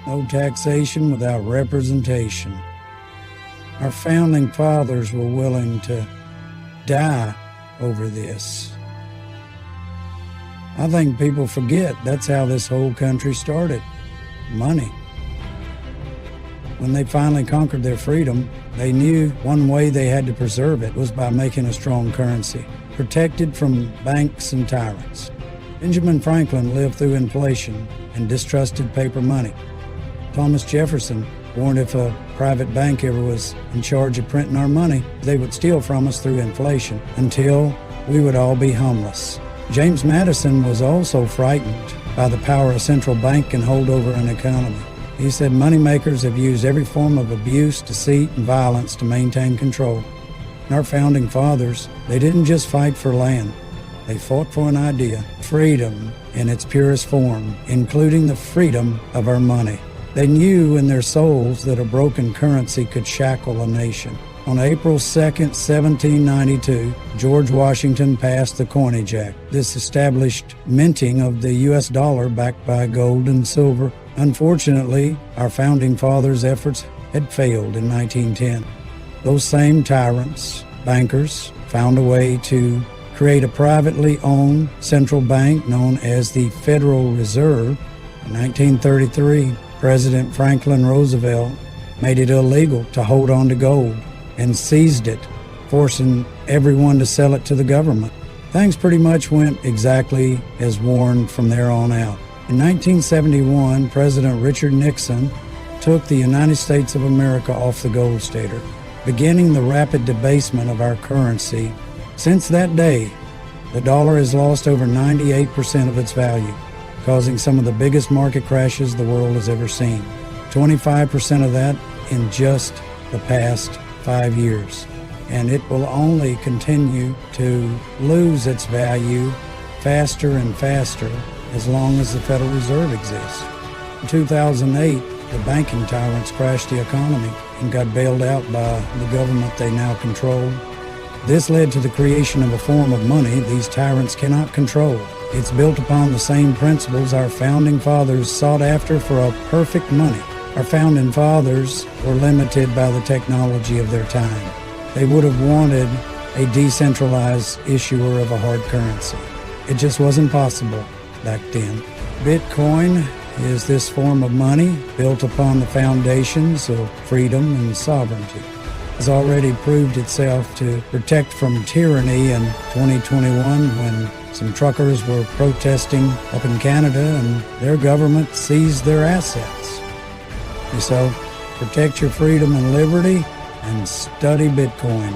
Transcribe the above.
No taxation without representation. Our founding fathers were willing to die over this. I think people forget that's how this whole country started. Money. When they finally conquered their freedom, they knew one way they had to preserve it was by making a strong currency, protected from banks and tyrants. Benjamin Franklin lived through inflation and distrusted paper money. Thomas Jefferson warned if a private bank ever was in charge of printing our money, they would steal from us through inflation until we would all be homeless. James Madison was also frightened by the power a central bank can hold over an economy. He said moneymakers have used every form of abuse, deceit, and violence to maintain control. And our founding fathers, they didn't just fight for land. They fought for an idea, freedom in its purest form, including the freedom of our money. They knew in their souls that a broken currency could shackle a nation. On April 2nd, 1792, George Washington passed the Coinage Act. This established minting of the U.S. dollar backed by gold and silver. Unfortunately, our founding fathers' efforts had failed in 1910. Those same tyrants, bankers, found a way to create a privately owned central bank known as the Federal Reserve. In 1933, President Franklin Roosevelt made it illegal to hold on to gold and seized it, forcing everyone to sell it to the government. Things pretty much went exactly as warned from there on out. In 1971, President Richard Nixon took the United States of America off the gold standard, beginning the rapid debasement of our currency. Since that day, the dollar has lost over 98% of its value, causing some of the biggest market crashes the world has ever seen. 25% of that in just the past 5 years. And it will only continue to lose its value faster and faster as long as the Federal Reserve exists. In 2008, the banking tyrants crashed the economy and got bailed out by the government they now control. This led to the creation of a form of money these tyrants cannot control. It's built upon the same principles our founding fathers sought after for a perfect money. Our founding fathers were limited by the technology of their time. They would have wanted a decentralized issuer of a hard currency. It just wasn't possible back then. Bitcoin is this form of money built upon the foundations of freedom and sovereignty. Has already proved itself to protect from tyranny in 2021 when some truckers were protesting up in Canada and their government seized their assets. So protect your freedom and liberty and study Bitcoin.